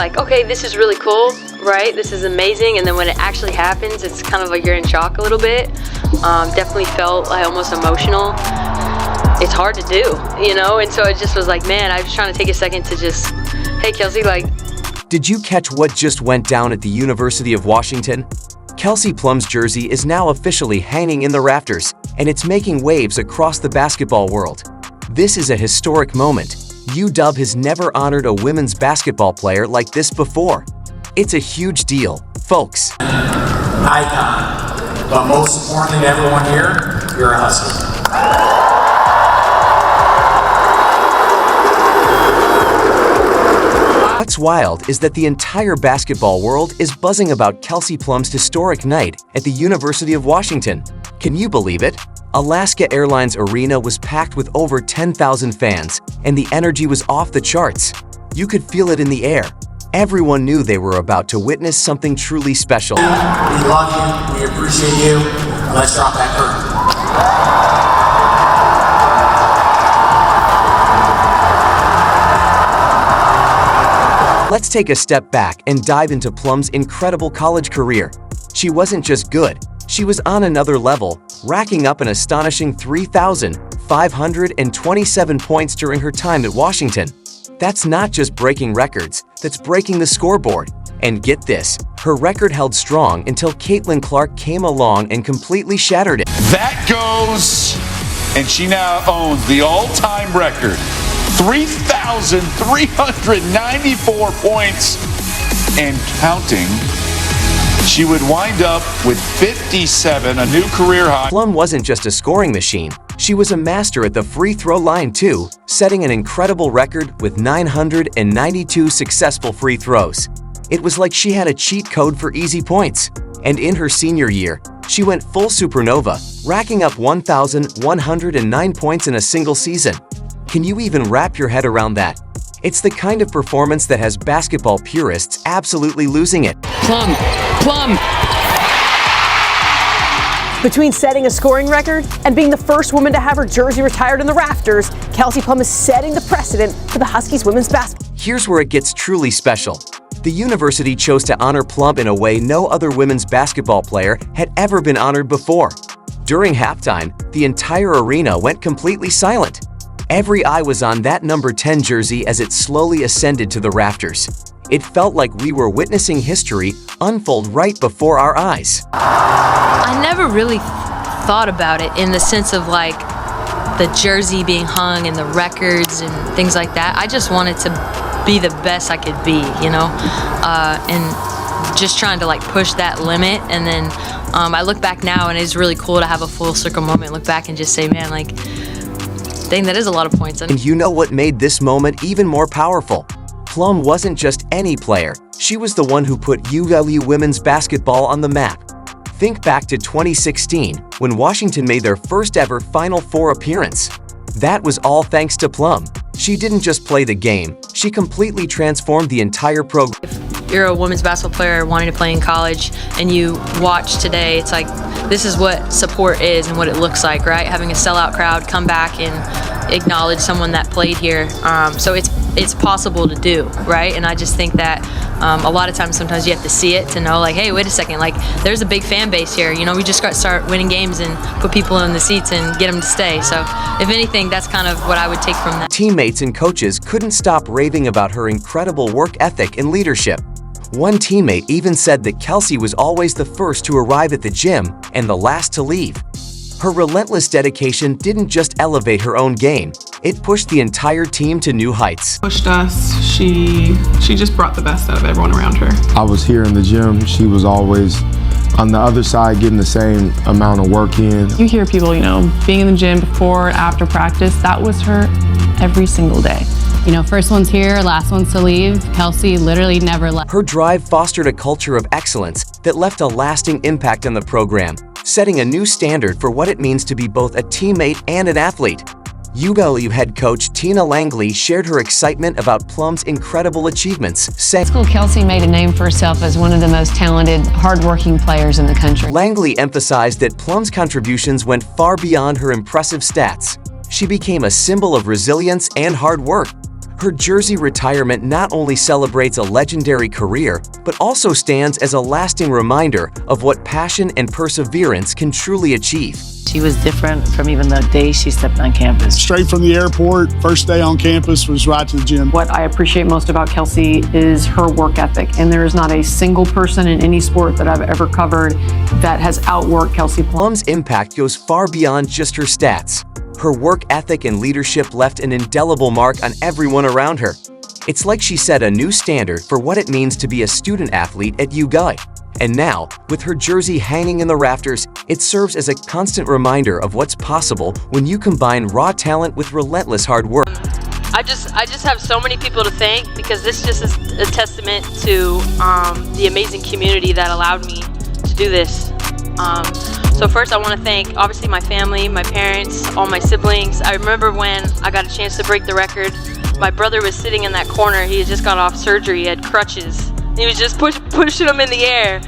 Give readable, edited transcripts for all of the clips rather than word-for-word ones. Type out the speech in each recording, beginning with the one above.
like, okay, this is really cool, right? This is amazing. And then when it actually happens, it's kind of like you're in shock a little bit. Definitely felt like almost emotional. It's hard to do, you know? And so it just was like, man, I was trying to take a second to just, hey, Kelsey, like. Did you catch what just went down at the University of Washington? Kelsey Plum's jersey is now officially hanging in the rafters, and it's making waves across the basketball world. This is a historic moment. UW has never honored a women's basketball player like this before. It's a huge deal, folks. Icon, but most importantly to everyone here, you're a Husky. What's wild is that the entire basketball world is buzzing about Kelsey Plum's historic night at the University of Washington. Can you believe it? Alaska Airlines Arena was packed with over 10,000 fans, and the energy was off the charts. You could feel it in the air. Everyone knew they were about to witness something truly special. We love you, we appreciate you. Let's drop that curtain. Let's take a step back and dive into Plum's incredible college career. She wasn't just good, she was on another level, racking up an astonishing 3,527 points during her time at Washington. That's not just breaking records, that's breaking the scoreboard. And get this, her record held strong until Caitlin Clark came along and completely shattered it. That goes, and she now owns the all-time record. 3,394 points and counting. She would wind up with 57, a new career high. Plum wasn't just a scoring machine. She was a master at the free throw line too, setting an incredible record with 992 successful free throws. It was like she had a cheat code for easy points. And in her senior year, she went full supernova, racking up 1,109 points in a single season. Can you even wrap your head around that? It's the kind of performance that has basketball purists absolutely losing it. Plum. Between setting a scoring record and being the first woman to have her jersey retired in the rafters, Kelsey Plum is setting the precedent for the Huskies women's basketball. Here's where it gets truly special. The university chose to honor Plum in a way no other women's basketball player had ever been honored before. During halftime, the entire arena went completely silent. Every eye was on that number 10 jersey as it slowly ascended to the rafters. It felt like we were witnessing history unfold right before our eyes. I never really thought about it in the sense of like the jersey being hung and the records and things like that. I just wanted to be the best I could be, you know, and just trying to like push that limit. And then I look back now and it's really cool to have a full circle moment, look back and just say, man, like, dang, that is a lot of points. And you know what made this moment even more powerful? Plum wasn't just any player. She was the one who put UW women's basketball on the map. Think back to 2016, when Washington made their first ever Final Four appearance. That was all thanks to Plum. She didn't just play the game, she completely transformed the entire program. If you're a women's basketball player wanting to play in college and you watch today, it's like, this is what support is and what it looks like, right? Having a sellout crowd come back and acknowledge someone that played here. So it's possible to do, right? And I just think that a lot of times, sometimes you have to see it to know, like, hey, wait a second, like, there's a big fan base here. You know, we just got to start winning games and put people in the seats and get them to stay. So if anything, that's kind of what I would take from that. Teammates and coaches couldn't stop raving about her incredible work ethic and leadership. One teammate even said that Kelsey was always the first to arrive at the gym and the last to leave. Her relentless dedication didn't just elevate her own game, it pushed the entire team to new heights. Pushed us. She just brought the best out of everyone around her. I was here in the gym. She was always on the other side getting the same amount of work in. You hear people, you know, being in the gym before, after practice. That was her every single day. You know, first one's here, last one's to leave. Kelsey literally never left. Her drive fostered a culture of excellence that left a lasting impact on the program, setting a new standard for what it means to be both a teammate and an athlete. UW head coach Tina Langley shared her excitement about Plum's incredible achievements, saying, Kelsey made a name for herself as one of the most talented, hardworking players in the country. Langley emphasized that Plum's contributions went far beyond her impressive stats. She became a symbol of resilience and hard work. Her jersey retirement not only celebrates a legendary career, but also stands as a lasting reminder of what passion and perseverance can truly achieve. She was different from even the day she stepped on campus. Straight from the airport, first day on campus was right to the gym. What I appreciate most about Kelsey is her work ethic, and there is not a single person in any sport that I've ever covered that has outworked Kelsey Plum. Plum's impact goes far beyond just her stats. Her work ethic and leadership left an indelible mark on everyone around her. It's like she set a new standard for what it means to be a student athlete at UGI. And now, with her jersey hanging in the rafters, it serves as a constant reminder of what's possible when you combine raw talent with relentless hard work. I just have so many people to thank, because this just is a testament to the amazing community that allowed me to do this. So first I want to thank, obviously, my family, my parents, all my siblings. I remember when I got a chance to break the record, my brother was sitting in that corner. He had just got off surgery, he had crutches. He was just pushing them in the air.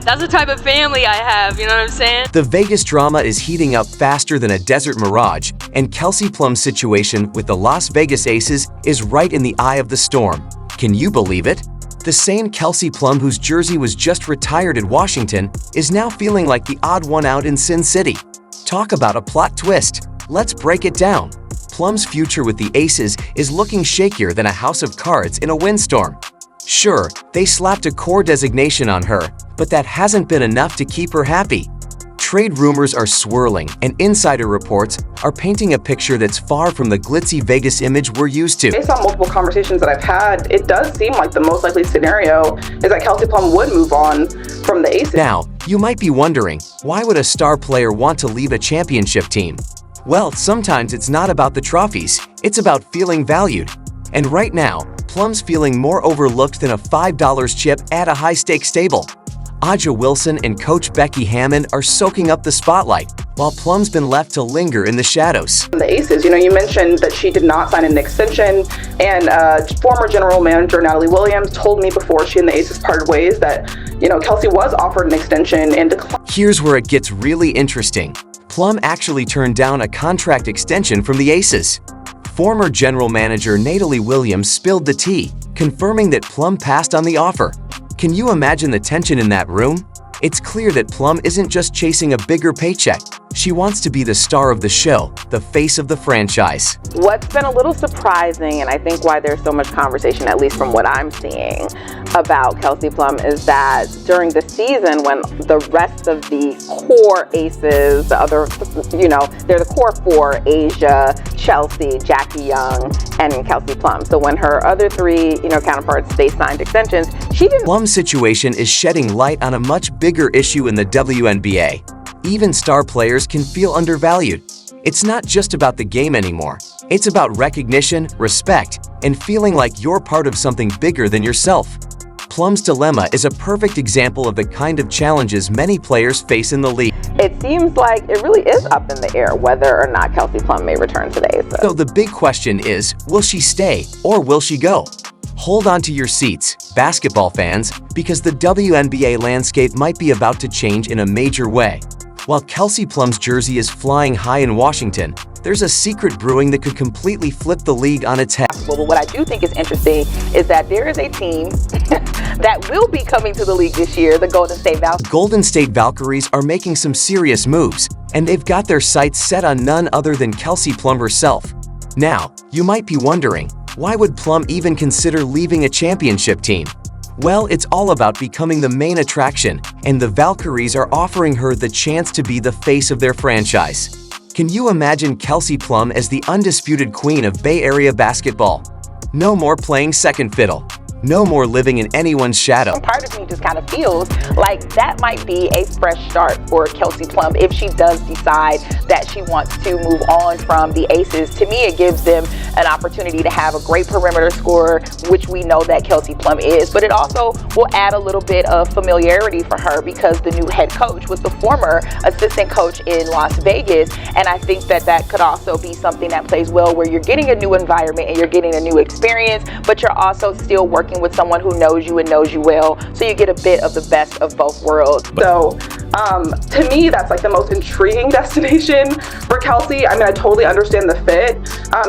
That's the type of family I have, you know what I'm saying? The Vegas drama is heating up faster than a desert mirage, and Kelsey Plum's situation with the Las Vegas Aces is right in the eye of the storm. Can you believe it? The same Kelsey Plum whose jersey was just retired at Washington is now feeling like the odd one out in Sin City. Talk about a plot twist. Let's break it down. Plum's future with the Aces is looking shakier than a house of cards in a windstorm. Sure, they slapped a core designation on her, but that hasn't been enough to keep her happy. Trade rumors are swirling, and insider reports are painting a picture that's far from the glitzy Vegas image we're used to. Based on multiple conversations that I've had, it does seem like the most likely scenario is that Kelsey Plum would move on from the Aces. Now, you might be wondering, why would a star player want to leave a championship team? Well, sometimes it's not about the trophies, it's about feeling valued. And right now, Plum's feeling more overlooked than a $5 chip at a high-stakes stable. Aja Wilson and Coach Becky Hammond are soaking up the spotlight, while Plum's been left to linger in the shadows. The Aces, you mentioned that she did not sign an extension, and former general manager Natalie Williams told me before she and the Aces parted ways that, Kelsey was offered an extension and declined. Here's where it gets really interesting. Plum actually turned down a contract extension from the Aces. Former general manager Natalie Williams spilled the tea, confirming that Plum passed on the offer. Can you imagine the tension in that room? It's clear that Plum isn't just chasing a bigger paycheck. She wants to be the star of the show, the face of the franchise. What's been a little surprising, and I think why there's so much conversation, at least from what I'm seeing, about Kelsey Plum is that during the season when the rest of the core Aces, the other, they're the core four, Asia, Chelsea, Jackie Young, and Kelsey Plum. So when her other three, counterparts, they signed extensions, she didn't. Plum's situation is shedding light on a much bigger issue in the WNBA. Even star players can feel undervalued. It's not just about the game anymore. It's about recognition, respect, and feeling like you're part of something bigger than yourself. Plum's dilemma is a perfect example of the kind of challenges many players face in the league. It seems like it really is up in the air whether or not Kelsey Plum may return today. So the big question is, will she stay or will she go? Hold on to your seats, basketball fans, because the WNBA landscape might be about to change in a major way. While Kelsey Plum's jersey is flying high in Washington, there's a secret brewing that could completely flip the league on its head. But what I do think is interesting is that there is a team that will be coming to the league this year, the Golden State Valkyries. Golden State Valkyries are making some serious moves, and they've got their sights set on none other than Kelsey Plum herself. Now, you might be wondering, why would Plum even consider leaving a championship team? Well, it's all about becoming the main attraction, and the Valkyries are offering her the chance to be the face of their franchise. Can you imagine Kelsey Plum as the undisputed queen of Bay Area basketball? No more playing second fiddle. No more living in anyone's shadow. Part of me just kind of feels like that might be a fresh start for Kelsey Plum if she does decide that she wants to move on from the Aces. To me, it gives them an opportunity to have a great perimeter scorer, which we know that Kelsey Plum is, but it also will add a little bit of familiarity for her because the new head coach was the former assistant coach in Las Vegas, and I think that that could also be something that plays well where you're getting a new environment and you're getting a new experience, but you're also still working working with someone who knows you and knows you well, so you get a bit of the best of both worlds. So to me, that's like the most intriguing destination for Kelsey. I mean, I totally understand the fit.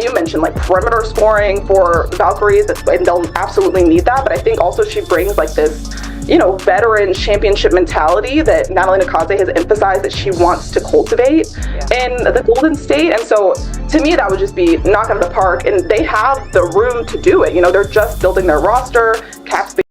You mentioned like perimeter scoring for the Valkyries, and they'll absolutely need that, but I think also she brings like this, you know, veteran championship mentality that Natalie Nakase has emphasized that she wants to cultivate in the Golden State. And so to me, that would just be knock out of the park, and they have the room to do it. You know, they're just building their roster, cap space